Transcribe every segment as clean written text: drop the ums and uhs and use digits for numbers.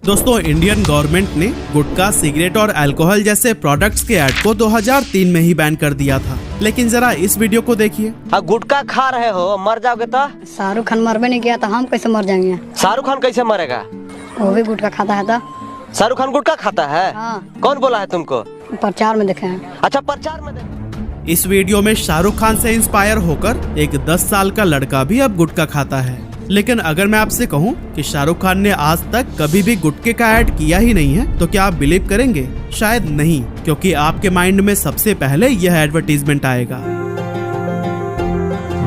दोस्तों, Indian government ने गुटखा, cigarette और अल्कोहल जैसे प्रोडक्ट्स के ऐड को 2003 में ही बैन कर दिया था। लेकिन जरा इस वीडियो को देखिए। गुटखा खा रहे हो, मर जाओगे तो? शाहरुख खान मरबे नहीं किया तो हम कैसे मर जाएंगे? शाहरुख खान कैसे मरेगा? वो भी गुटखा खाता है। शाहरुख खान गुटखा खाता है? हाँ। कौन बोला है तुमको? प्रचार में देखे हैं। अच्छा, प्रचार में देखे। इस वीडियो में शाहरुख खान से इंस्पायर होकर एक 10 साल का लड़का भी अब गुटखा खाता है। लेकिन अगर मैं आपसे कहूं कि शाहरुख खान ने आज तक कभी भी गुटखे का ऐड किया ही नहीं है तो क्या आप बिलीव करेंगे? शायद नहीं, क्योंकि आपके माइंड में सबसे पहले यह एडवर्टीजमेंट आएगा।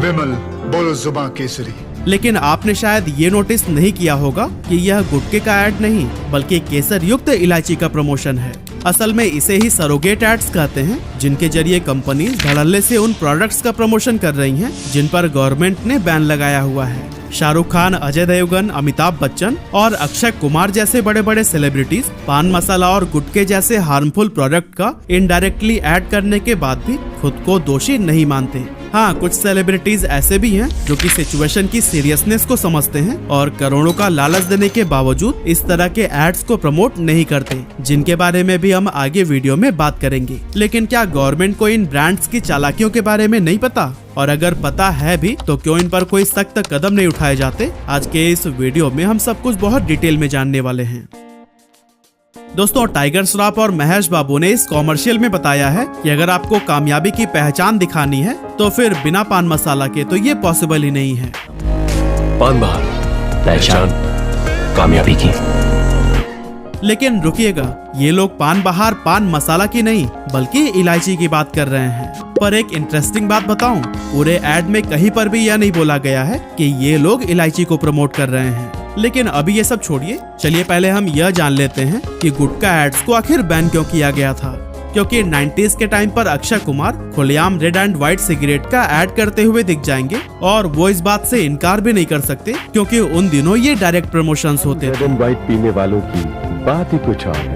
विमल बोलो जुबान केसरी। लेकिन आपने शायद ये नोटिस नहीं किया होगा कि यह गुटखे का ऐड नहीं बल्कि केसर युक्त इलायची का प्रमोशन है। असल में इसे ही सरोगेट एड्स कहते हैं, जिनके जरिए कंपनीज धड़ल्ले से उन प्रोडक्ट्स का प्रमोशन कर रही हैं जिन पर गवर्नमेंट ने बैन लगाया हुआ है। शाहरुख खान, अजय देवगन, अमिताभ बच्चन और अक्षय कुमार जैसे बड़े बड़े सेलिब्रिटीज पान मसाला और गुटखे जैसे हार्मफुल प्रोडक्ट का इनडायरेक्टली ऐड करने के बाद भी खुद को दोषी नहीं मानते। हाँ, कुछ सेलिब्रिटीज ऐसे भी हैं जो कि सिचुएशन की सीरियसनेस को समझते हैं और करोड़ों का लालच देने के बावजूद इस तरह के एड्स को प्रमोट नहीं करते, जिनके बारे में भी हम आगे वीडियो में बात करेंगे। लेकिन क्या गवर्नमेंट को इन ब्रांड्स की चालाकियों के बारे में नहीं पता? और अगर पता है भी तो क्यों इन पर कोई सख्त कदम नहीं उठाए जाते? आज के इस वीडियो में हम सब कुछ बहुत डिटेल में जानने वाले हैं। दोस्तों, टाइगर श्रॉफ और महेश बाबू ने इस कॉमर्शियल में बताया है कि अगर आपको कामयाबी की पहचान दिखानी है तो फिर बिना पान मसाला के तो ये पॉसिबल ही नहीं है। पान बहार पहचान कामयाबी की। लेकिन रुकिएगा, ये लोग पान बहार पान मसाला की नहीं बल्कि इलायची की बात कर रहे हैं। पर एक इंटरेस्टिंग बात बताऊं, पूरे ऐड में कहीं पर भी यह नहीं बोला गया है कि ये लोग इलायची को प्रमोट कर रहे हैं। लेकिन अभी ये सब छोड़िए, चलिए पहले हम यह जान लेते हैं कि गुटखा एड्स को आखिर बैन क्यों किया गया था। क्योंकि 90s के टाइम पर अक्षय कुमार खुलेआम रेड एंड व्हाइट सिगरेट का ऐड करते हुए दिख जाएंगे और वो इस बात से इनकार भी नहीं कर सकते क्योंकि उन दिनों ये डायरेक्ट प्रमोशंस होते थे। रेड एंड व्हाइट पीने वालों की बात ही कुछ और है।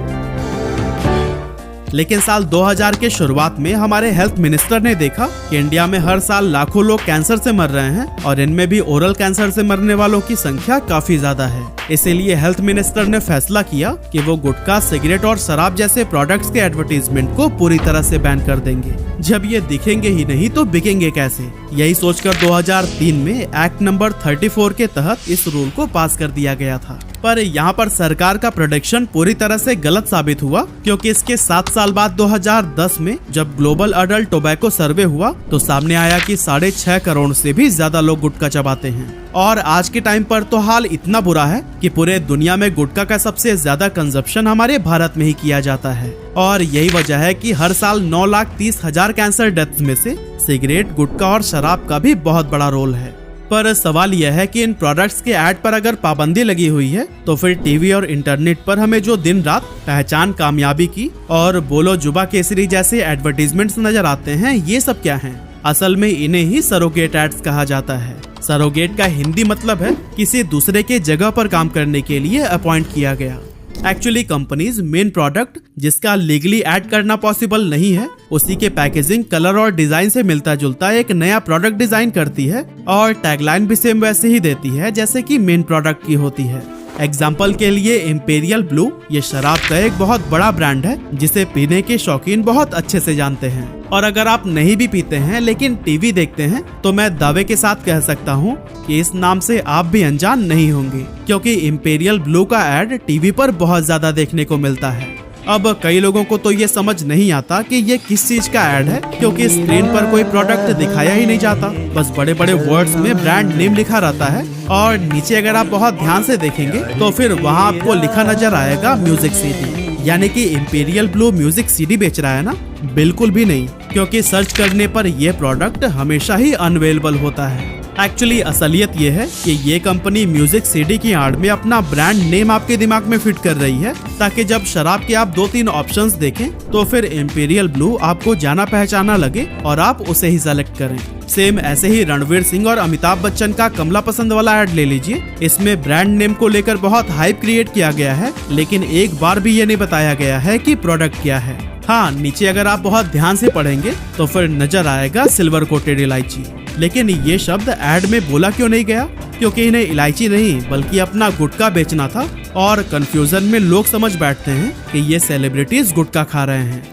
लेकिन साल 2000 के शुरुआत में हमारे हेल्थ मिनिस्टर ने देखा कि इंडिया में हर साल लाखों लोग कैंसर से मर रहे हैं और इनमें भी ओरल कैंसर से मरने वालों की संख्या काफी ज्यादा है। इसीलिए हेल्थ मिनिस्टर ने फैसला किया कि वो गुटखा, सिगरेट और शराब जैसे प्रोडक्ट्स के एडवर्टीजमेंट को पूरी तरह से बैन कर देंगे। जब ये दिखेंगे ही नहीं तो बिकेंगे कैसे? यही सोचकर 2003 में एक्ट नंबर 34 के तहत इस रूल को पास कर दिया गया था। पर यहाँ पर सरकार का प्रेडिक्शन पूरी तरह से गलत साबित हुआ, क्योंकि इसके 7 साल बाद 2010 में जब ग्लोबल अडल्ट टोबैको सर्वे हुआ तो सामने आया कि 6.5 करोड़ से भी ज्यादा लोग गुटखा चबाते हैं। और आज के टाइम पर तो हाल इतना बुरा है कि पूरे दुनिया में गुटखा का सबसे ज्यादा कंजप्शन हमारे भारत में ही किया जाता है। और यही वजह है कि हर साल 9,30,000 कैंसर डेथ्स में से सिगरेट, गुटखा और शराब का भी बहुत बड़ा रोल है। पर सवाल यह है कि इन प्रोडक्ट्स के ऐड पर अगर पाबंदी लगी हुई है तो फिर टीवी और इंटरनेट पर हमें जो दिन रात पहचान कामयाबी की और बोलो जुबा केसरी जैसे एडवर्टीजमेंट्स नजर आते हैं, ये सब क्या हैं? असल में इन्हें ही सरोगेट एड्स कहा जाता है। सरोगेट का हिंदी मतलब है किसी दूसरे के जगह पर काम करने के लिए अपॉइंट किया गया। एक्चुअली कंपनीज मेन प्रोडक्ट जिसका लीगली ऐड करना पॉसिबल नहीं है, उसी के पैकेजिंग, कलर और डिजाइन से मिलता जुलता एक नया प्रोडक्ट डिजाइन करती है और टैगलाइन भी सेम वैसे ही देती है जैसे कि मेन प्रोडक्ट की होती है। एग्जाम्पल के लिए इंपीरियल ब्लू ये शराब का एक बहुत बड़ा ब्रांड है जिसे पीने के शौकीन बहुत अच्छे से जानते हैं। और अगर आप नहीं भी पीते हैं लेकिन टीवी देखते हैं तो मैं दावे के साथ कह सकता हूँ कि इस नाम से आप भी अनजान नहीं होंगे, क्योंकि इंपीरियल ब्लू का ऐड टीवी पर बहुत ज्यादा देखने को मिलता है। अब कई लोगों को तो ये समझ नहीं आता कि ये किस चीज का ऐड है, क्योंकि स्क्रीन पर कोई प्रोडक्ट दिखाया ही नहीं जाता, बस बड़े बड़े वर्ड्स में ब्रांड नेम लिखा रहता है और नीचे अगर आप बहुत ध्यान से देखेंगे तो फिर वहाँ आपको लिखा नजर आएगा म्यूजिक सीडी। यानी कि इंपीरियल ब्लू म्यूजिक सीडी बेच रहा है ना? बिल्कुल भी नहीं, क्योंकि सर्च करने पर यह प्रोडक्ट हमेशा ही अनअवेलेबल होता है। एक्चुअली असलियत ये है कि ये कंपनी म्यूजिक सीडी की आड़ में अपना ब्रांड नेम आपके दिमाग में फिट कर रही है, ताकि जब शराब के आप 2-3 ऑप्शंस देखें तो फिर इंपीरियल ब्लू आपको जाना पहचाना लगे और आप उसे ही सेलेक्ट करें। सेम ऐसे ही रणवीर सिंह और अमिताभ बच्चन का कमला पसंद वाला ऐड ले लीजिए। इसमें ब्रांड नेम को लेकर बहुत हाइप क्रिएट किया गया है, लेकिन एक बार भी ये नहीं बताया गया है कि प्रोडक्ट क्या है। हाँ, नीचे अगर आप बहुत ध्यान से पढ़ेंगे तो फिर नजर आएगा सिल्वर कोटेड इलायची। लेकिन ये शब्द ऐड में बोला क्यों नहीं गया? क्योंकि इन्हें इलायची नहीं बल्कि अपना गुटखा बेचना था और कंफ्यूजन में लोग समझ बैठते हैं कि ये सेलिब्रिटीज गुटखा खा रहे हैं।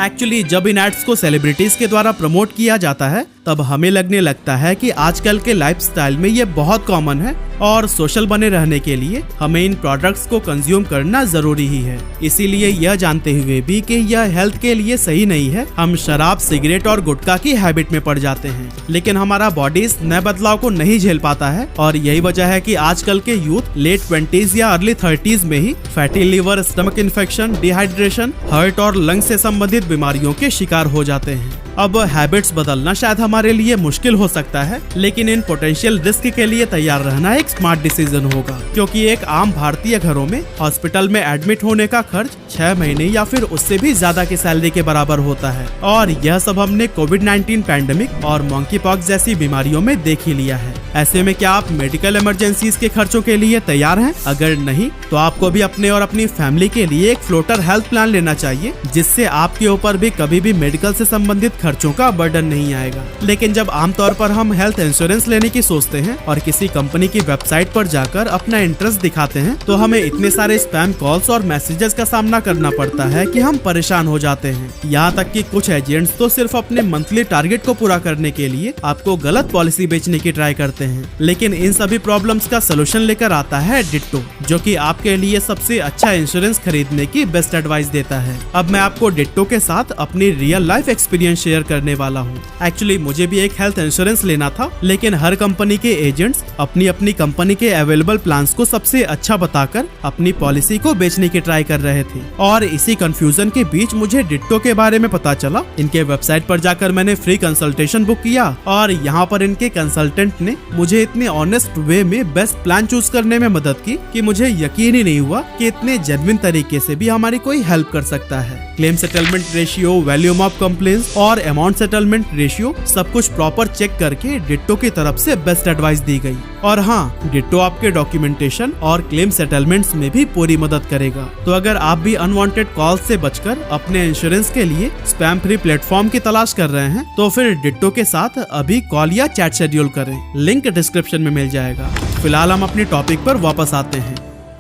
एक्चुअली जब इन एड्स को सेलिब्रिटीज के द्वारा प्रमोट किया जाता है तब हमें लगने लगता है कि आजकल के लाइफस्टाइल में ये बहुत कॉमन है और सोशल बने रहने के लिए हमें इन प्रोडक्ट्स को कंज्यूम करना जरूरी ही है। इसीलिए यह जानते हुए भी कि यह हेल्थ के लिए सही नहीं है, हम शराब, सिगरेट और गुटखा की हैबिट में पड़ जाते हैं। लेकिन हमारा बॉडी इस नए बदलाव को नहीं झेल पाता है और यही वजह है कि आजकल के यूथ लेट 20s या अर्ली 30s में ही fatty liver, stomach infection, dehydration, heart और लंग से संबंधित बीमारियों के शिकार हो जाते हैं। अब हैबिट्स बदलना शायद हमारे लिए मुश्किल हो सकता है, लेकिन इन पोटेंशियल रिस्क के लिए तैयार रहना एक स्मार्ट डिसीजन होगा, क्योंकि एक आम भारतीय घरों में हॉस्पिटल में एडमिट होने का खर्च 6 महीने या फिर उससे भी ज्यादा की सैलरी के बराबर होता है। और यह सब हमने कोविड-19 पैंडेमिक और मंकी पॉक्स जैसी बीमारियों में देख ही लिया है। ऐसे में क्या आप मेडिकल इमरजेंसीज के खर्चों के लिए तैयार हैं? अगर नहीं तो आपको भी अपने और अपनी फैमिली के लिए एक फ्लोटर हेल्थ प्लान लेना चाहिए, जिससे आपके ऊपर भी कभी भी मेडिकल से संबंधित खर्चों का बर्डन नहीं आएगा। लेकिन जब आमतौर पर हम हेल्थ इंश्योरेंस लेने की सोचते हैं और किसी कंपनी की वेबसाइट पर जाकर अपना इंटरेस्ट दिखाते हैं तो हमें इतने सारे स्पैम कॉल्स और मैसेजेस का सामना करना पड़ता है कि हम परेशान हो जाते हैं। यहाँ तक कि कुछ एजेंट्स तो सिर्फ अपने मंथली टारगेट को पूरा करने के लिए आपको गलत पॉलिसी बेचने की ट्राई करते हैं। लेकिन इन सभी प्रॉब्लम्स का सोल्यूशन लेकर आता है डिट्टो, जो कि आपके लिए सबसे अच्छा इंश्योरेंस खरीदने की बेस्ट एडवाइस देता है। अब मैं आपको डिट्टो के साथ अपनी रियल लाइफ एक्सपीरियंस शेयर करने वाला हूँ। एक्चुअली मुझे भी एक हेल्थ इंश्योरेंस लेना था, लेकिन हर कंपनी के एजेंट्स अपनी अपनी कंपनी के अवेलेबल प्लान्स को सबसे अच्छा बताकर अपनी पॉलिसी को बेचने की ट्राई कर रहे थे। और इसी कंफ्यूजन के बीच मुझे डिट्टो के बारे में पता चला। इनके वेबसाइट पर जाकर मैंने फ्री कंसल्टेशन बुक किया और यहाँ पर इनके कंसल्टेंट ने मुझे इतने ऑनेस्ट वे में बेस्ट प्लान चूज करने में मदद की कि मुझे यकीन ही नहीं हुआ कि इतने जेन्युइन तरीके से भी हमारी कोई हेल्प कर सकता है। Claim settlement ratio, volume of complaints और अमाउंट सेटलमेंट रेशियो सब कुछ प्रॉपर चेक करके डिट्टो की तरफ से बेस्ट एडवाइस दी गई। और हाँ, डिट्टो आपके डॉक्यूमेंटेशन और क्लेम सेटलमेंट्स में भी पूरी मदद करेगा। तो अगर आप भी अनवांटेड कॉल से बचकर अपने इंश्योरेंस के लिए स्पैम फ्री प्लेटफॉर्म की तलाश कर रहे हैं तो फिर डिट्टो के साथ अभी कॉल या चैट शेड्यूल करें, लिंक डिस्क्रिप्शन में मिल जाएगा। फिलहाल हम अपने टॉपिक पर वापस आते हैं।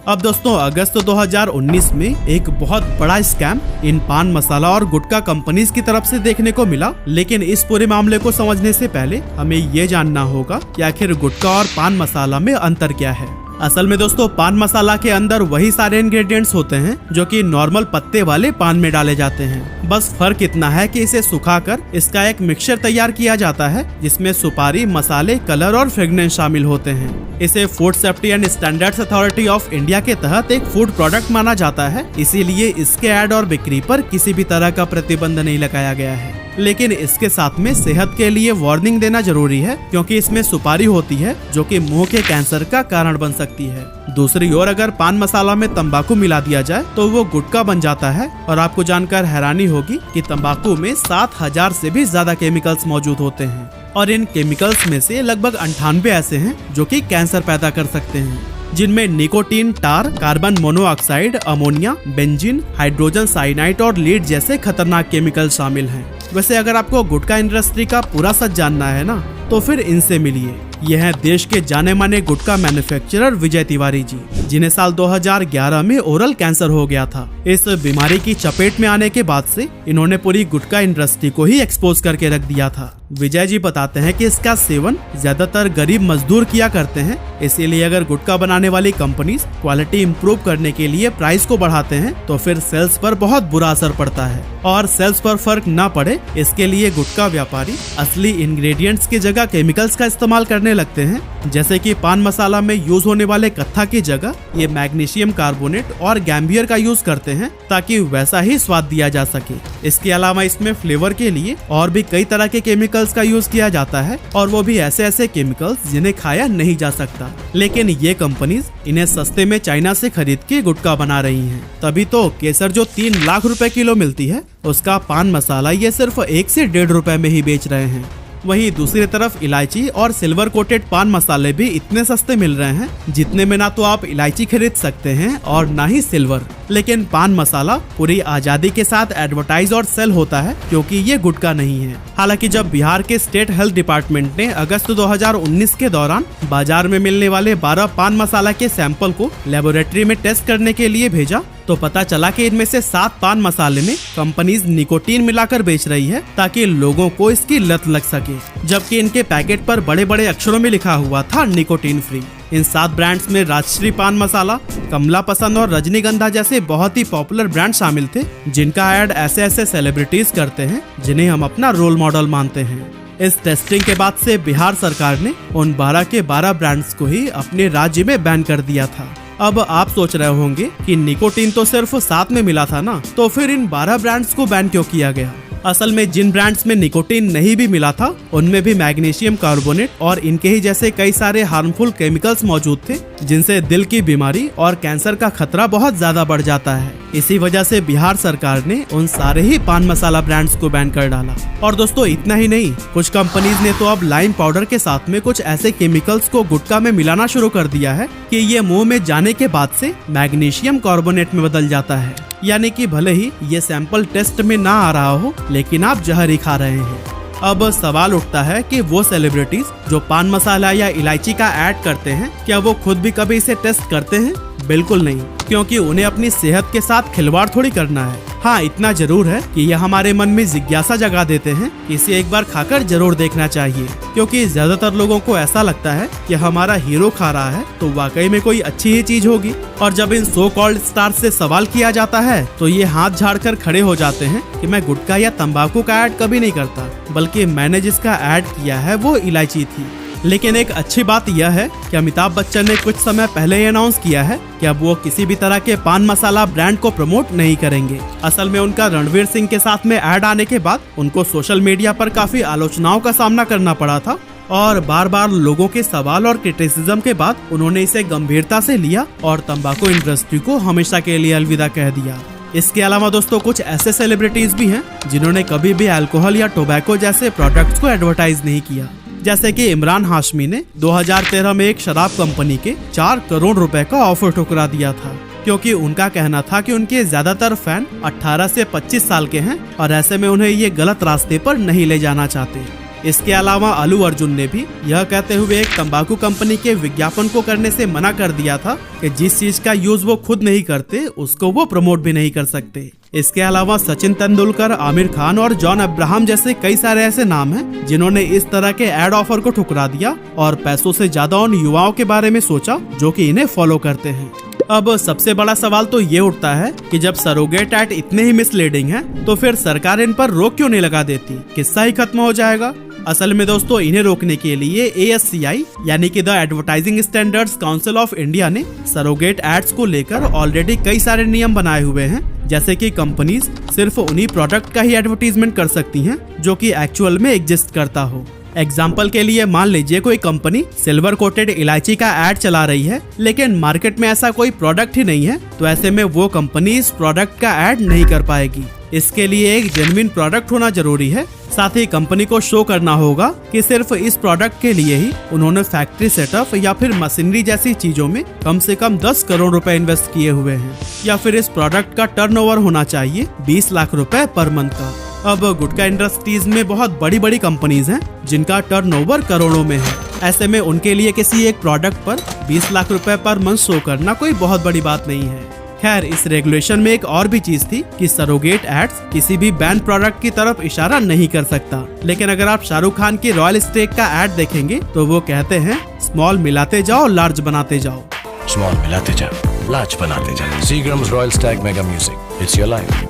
अब दोस्तों, अगस्त 2019 में एक बहुत बड़ा स्कैम इन पान मसाला और गुटखा कंपनीज की तरफ से देखने को मिला। लेकिन इस पूरे मामले को समझने से पहले हमें ये जानना होगा कि आखिर गुटखा और पान मसाला में अंतर क्या है। असल में दोस्तों, पान मसाला के अंदर वही सारे इंग्रेडिएंट्स होते हैं जो कि नॉर्मल पत्ते वाले पान में डाले जाते हैं। बस फर्क इतना है कि इसे सुखाकर इसका एक मिक्सचर तैयार किया जाता है जिसमें सुपारी, मसाले, कलर और फ्रेग्रेंस शामिल होते हैं। इसे food safety and standards authority of India के तहत एक फूड प्रोडक्ट माना जाता है, इसीलिए इसके ऐड और बिक्री पर किसी भी तरह का प्रतिबंध नहीं लगाया गया है। लेकिन इसके साथ में सेहत के लिए वार्निंग देना जरूरी है, क्योंकि इसमें सुपारी होती है जो कि मुंह के कैंसर का कारण बन सकती है। दूसरी ओर अगर पान मसाला में तंबाकू मिला दिया जाए तो वो गुटखा बन जाता है। और आपको जानकर हैरानी होगी कि तंबाकू में 7000 से भी ज्यादा केमिकल्स मौजूद होते हैं और इन केमिकल्स में से लगभग 98 ऐसे हैं जो कि कैंसर पैदा कर सकते हैं, जिनमें nicotine, tar, carbon monoxide, ammonia, benzene, hydrogen cyanide और लीड जैसे खतरनाक केमिकल शामिल हैं। वैसे अगर आपको गुटखा इंडस्ट्री का पूरा सच जानना है ना, तो फिर इनसे मिलिए। यह है देश के जाने माने गुटखा मैन्युफैक्चरर विजय तिवारी जी, जिन्हें साल 2011 में ओरल कैंसर हो गया था। इस बीमारी की चपेट में आने के बाद से इन्होंने पूरी गुटखा इंडस्ट्री को ही एक्सपोज करके रख दिया था। विजय जी बताते हैं कि इसका सेवन ज्यादातर गरीब मजदूर किया करते हैं, इसीलिए अगर गुटखा बनाने वाली कंपनीज क्वालिटी इंप्रूव करने के लिए प्राइस को बढ़ाते हैं तो फिर सेल्स पर बहुत बुरा असर पड़ता है। और सेल्स पर फर्क ना पड़े इसके लिए गुटखा व्यापारी असली इंग्रेडिएंट्स की जगह केमिकल्स का इस्तेमाल करने लगते हैं, जैसे कि पान मसाला में यूज होने वाले कत्था की जगह ये मैग्नीशियम कार्बोनेट और गैम्बियर का यूज करते हैं ताकि वैसा ही स्वाद दिया जा सके। इसके अलावा इसमें फ्लेवर के लिए और भी कई तरह के केमिकल्स का यूज किया जाता है, और वो भी ऐसे ऐसे केमिकल्स जिन्हें खाया नहीं जा सकता। लेकिन ये कंपनीज इन्हें सस्ते में चाइना से खरीद के गुटखा बना रही हैं। तभी तो केसर जो 3 लाख रुपए किलो मिलती है, उसका पान मसाला ये सिर्फ 1 से 1.5 रुपए में ही बेच रहे हैं। वहीं दूसरी तरफ इलायची और सिल्वर कोटेड पान मसाले भी इतने सस्ते मिल रहे हैं जितने में ना तो आप इलायची खरीद सकते हैं और ना ही सिल्वर। लेकिन पान मसाला पूरी आजादी के साथ एडवर्टाइज और सेल होता है क्योंकि ये गुटखा नहीं है। हालांकि जब बिहार के स्टेट हेल्थ डिपार्टमेंट ने अगस्त 2019 के दौरान बाजार में मिलने वाले 12 पान मसाला के सैंपल को लेबोरेटरी में टेस्ट करने के लिए भेजा तो पता चला कि इनमें से 7 पान मसाले में कंपनीज निकोटीन मिलाकर बेच रही है ताकि लोगों को इसकी लत लग सके, जबकि इनके पैकेट पर बड़े बड़े अक्षरों में लिखा हुआ था निकोटीन फ्री। इन 7 ब्रांड्स में राजश्री पान मसाला, कमला पसंद और रजनीगंधा जैसे बहुत ही पॉपुलर ब्रांड शामिल थे, जिनका ऐड ऐसे ऐसे सेलिब्रिटीज करते हैं जिन्हें हम अपना रोल मॉडल मानते हैं। इस टेस्टिंग के बाद से बिहार सरकार ने उन 12 के 12 ब्रांड्स को ही अपने राज्य में बैन कर दिया था। अब आप सोच रहे होंगे कि निकोटीन तो सिर्फ 7 में मिला था ना, तो फिर इन 12 ब्रांड्स को बैन क्यों किया गया? असल में जिन ब्रांड्स में निकोटीन नहीं भी मिला था उनमें भी मैग्नीशियम कार्बोनेट और इनके ही जैसे कई सारे हार्मफुल केमिकल्स मौजूद थे, जिनसे दिल की बीमारी और कैंसर का खतरा बहुत ज्यादा बढ़ जाता है। इसी वजह से बिहार सरकार ने उन सारे ही पान मसाला ब्रांड्स को बैन कर डाला। और दोस्तों इतना ही नहीं, कुछ कंपनीज ने तो अब लाइम पाउडर के साथ में कुछ ऐसे केमिकल्स को गुटखा में मिलाना शुरू कर दिया है कि ये मुंह में जाने के बाद से मैग्नीशियम कार्बोनेट में बदल जाता है। यानी कि भले ही ये सैंपल टेस्ट में ना आ रहा हो, लेकिन आप जहर ही खा रहे हैं। अब सवाल उठता है कि वो सेलिब्रिटीज जो पान मसाला या इलायची का ऐड करते हैं, क्या वो खुद भी कभी इसे टेस्ट करते हैं? बिल्कुल नहीं, क्योंकि उन्हें अपनी सेहत के साथ खिलवाड़ थोड़ी करना है। हाँ, इतना जरूर है कि यह हमारे मन में जिज्ञासा जगा देते हैं कि इसे एक बार खाकर जरूर देखना चाहिए, क्योंकि ज्यादातर लोगों को ऐसा लगता है कि हमारा हीरो खा रहा है तो वाकई में कोई अच्छी ही चीज होगी। और जब इन सो कॉल्ड स्टार से सवाल किया जाता है तो ये हाथ झाड़कर खड़े हो जाते हैं कि मैं गुटखा या तंबाकू का ऐड कभी नहीं करता, बल्कि मैंने जिसका ऐड किया है वो इलायची थी। लेकिन एक अच्छी बात यह है कि अमिताभ बच्चन ने कुछ समय पहले ही अनाउंस किया है कि अब वो किसी भी तरह के पान मसाला ब्रांड को प्रमोट नहीं करेंगे। असल में उनका रणवीर सिंह के साथ में ऐड आने के बाद उनको सोशल मीडिया पर काफी आलोचनाओं का सामना करना पड़ा था और बार बार लोगों के सवाल और क्रिटिसिज्म के बाद उन्होंने इसे गंभीरता से लिया और तंबाकू इंडस्ट्री को हमेशा के लिए अलविदा कह दिया। इसके अलावा दोस्तों कुछ ऐसे सेलिब्रिटीज भी हैं जिन्होंने कभी भी अल्कोहल या टोबैको जैसे प्रोडक्ट्स को एडवर्टाइज नहीं किया, जैसे कि इमरान हाशमी ने 2013 में एक शराब कंपनी के 4 करोड़ रुपए का ऑफर ठुकरा दिया था, क्योंकि उनका कहना था कि उनके ज्यादातर फैन 18 से 25 साल के हैं और ऐसे में उन्हें ये गलत रास्ते पर नहीं ले जाना चाहते। इसके अलावा अल्लू अर्जुन ने भी यह कहते हुए एक तंबाकू कंपनी के विज्ञापन को करने से मना कर दिया था कि जिस चीज का यूज वो खुद नहीं करते उसको वो प्रमोट भी नहीं कर सकते। इसके अलावा सचिन तेंदुलकर, आमिर खान और जॉन अब्राहम जैसे कई सारे ऐसे नाम हैं जिन्होंने इस तरह के एड ऑफर को ठुकरा दिया और पैसों से ज्यादा उन युवाओं के बारे में सोचा जो कि इन्हें फॉलो करते हैं। अब सबसे बड़ा सवाल तो ये उठता है कि जब सरोगेट ऐड इतने ही मिसलीडिंग है तो फिर सरकार इन पर रोक क्यों नहीं लगा देती? किस्सा ही खत्म हो जाएगा। असल में दोस्तों इन्हें रोकने के लिए ASCI यानी कि the advertising standards council of India ने सरोगेट एड्स को लेकर ऑलरेडी कई सारे नियम बनाए हुए हैं, जैसे कि कंपनीज सिर्फ उन्हीं प्रोडक्ट का ही एडवर्टीजमेंट कर सकती हैं जो कि एक्चुअल में एग्जिस्ट करता हो। एग्जाम्पल के लिए मान लीजिए कोई कंपनी सिल्वर कोटेड इलायची का ऐड चला रही है, लेकिन मार्केट में ऐसा कोई प्रोडक्ट ही नहीं है, तो ऐसे में वो कंपनी इस प्रोडक्ट का ऐड नहीं कर पाएगी। इसके लिए एक जेन्युइन प्रोडक्ट होना जरूरी है। साथ ही कंपनी को शो करना होगा कि सिर्फ इस प्रोडक्ट के लिए ही उन्होंने फैक्ट्री सेटअप या फिर मशीनरी जैसी चीजों में कम से कम 10 करोड़ रुपए इन्वेस्ट किए हुए हैं, या फिर इस प्रोडक्ट का टर्नओवर होना चाहिए 20 लाख रुपए पर मंथ का। अब गुटखा इंडस्ट्रीज में बहुत बड़ी बड़ी कंपनीज हैं जिनका टर्नओवर करोड़ों में है। ऐसे में उनके लिए किसी एक प्रोडक्ट पर 20 लाख रुपए पर मंथ शो करना कोई बहुत बड़ी बात नहीं है। खैर, इस रेगुलेशन में एक और भी चीज थी कि सरोगेट एड्स किसी भी बैन प्रोडक्ट की तरफ इशारा नहीं कर सकता। लेकिन अगर आप शाहरुख खान की रॉयल स्टेक का ऐड देखेंगे तो वो कहते हैं स्मॉल मिलाते जाओ लार्ज बनाते जाओ। स्मॉल मिलाते जाओ लार्ज बनाते जाओ। Seagram's royal Stag mega music, it's your life,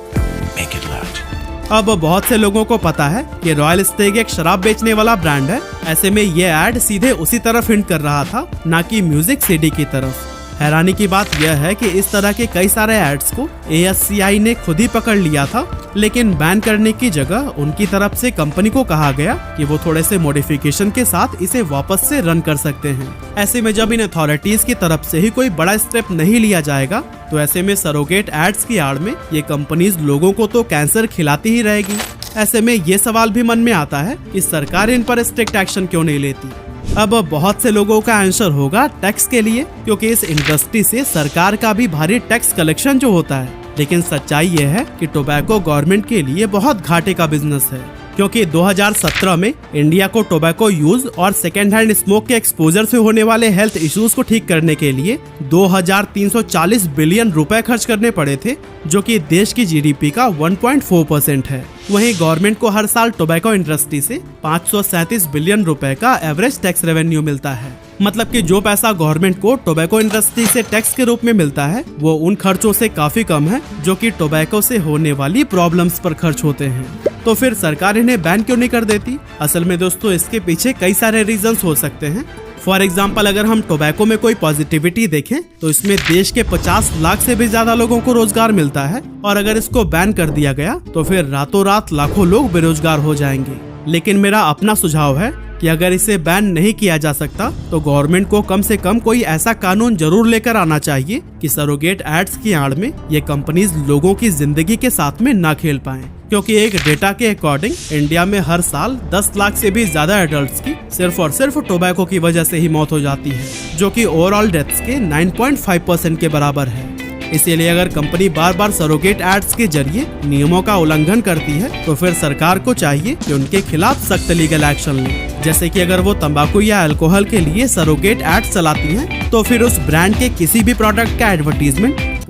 make it large. अब बहुत से लोगों को पता है कि रॉयल स्टेग एक शराब बेचने वाला ब्रांड है। ऐसे में ये ऐड सीधे उसी तरफ हिंट कर रहा था, ना कि म्यूजिक सीडी की तरफ। हैरानी की बात यह है कि इस तरह के कई सारे एड्स को ASCI ने खुद ही पकड़ लिया था, लेकिन बैन करने की जगह उनकी तरफ से कंपनी को कहा गया कि वो थोड़े से मॉडिफिकेशन के साथ इसे वापस से रन कर सकते हैं। ऐसे में जब इन अथॉरिटीज की तरफ से ही कोई बड़ा स्टेप नहीं लिया जाएगा तो ऐसे में सरोगेट एड्स की आड़ में ये कंपनीज लोगों को तो कैंसर खिलाती ही रहेगी। ऐसे में ये सवाल भी मन में आता है कि सरकार इन पर स्ट्रिक्ट एक्शन क्यों नहीं लेती। अब बहुत से लोगों का आंसर होगा टैक्स के लिए, क्योंकि इस इंडस्ट्री से सरकार का भी भारी टैक्स कलेक्शन जो होता है। लेकिन सच्चाई ये है कि टोबैको गवर्नमेंट के लिए बहुत घाटे का बिजनेस है, क्योंकि 2017 में इंडिया को टोबैको यूज और सेकेंड हैंड स्मोक के एक्सपोजर से होने वाले हेल्थ इश्यूज को ठीक करने के लिए 2340 बिलियन रुपए खर्च करने पड़े थे, जो कि देश की जीडीपी का 1.4% है। वहीं गवर्नमेंट को हर साल टोबैको इंडस्ट्री से 537 बिलियन रुपए का एवरेज टैक्स रेवेन्यू मिलता है। मतलब कि जो पैसा गवर्नमेंट को टोबैको इंडस्ट्री से टैक्स के रूप में मिलता है वो उन खर्चों से काफी कम है जो कि टोबैको से होने वाली प्रॉब्लम्स पर खर्च होते हैं। तो फिर सरकार इन्हें बैन क्यों नहीं कर देती? असल में दोस्तों इसके पीछे कई सारे रीजंस हो सकते हैं। फॉर एग्जाम्पल, अगर हम टोबैको में कोई पॉजिटिविटी देखें तो इसमें देश के 50 लाख से भी ज्यादा लोगों को रोजगार मिलता है, और अगर इसको बैन कर दिया गया तो फिर रातों रात लाखों लोग बेरोजगार हो जाएंगे। लेकिन मेरा अपना सुझाव है कि अगर इसे बैन नहीं किया जा सकता तो गवर्नमेंट को कम से कम कोई ऐसा कानून जरूर लेकर आना चाहिए कि सरोगेट एड्स की आड़ में ये कंपनीज लोगों की जिंदगी के साथ में ना खेल पाएं। क्योंकि एक डेटा के अकॉर्डिंग इंडिया में हर साल 10 लाख से भी ज्यादा एडल्ट्स की सिर्फ और सिर्फ टोबैको की वजह से ही मौत हो जाती है, जो कि ओवरऑल डेथ्स के 9.5% के बराबर है। इसीलिए अगर कंपनी बार बार सरोगेट एड्स के जरिए नियमों का उल्लंघन करती है तो फिर सरकार को चाहिए कि उनके खिलाफ सख्त लीगल एक्शन ले। जैसे कि अगर वो तंबाकू या अल्कोहल के लिए सरोगेट एड्स चलाती हैं तो फिर उस ब्रांड के किसी भी प्रोडक्ट का एडवर्टीजमेंट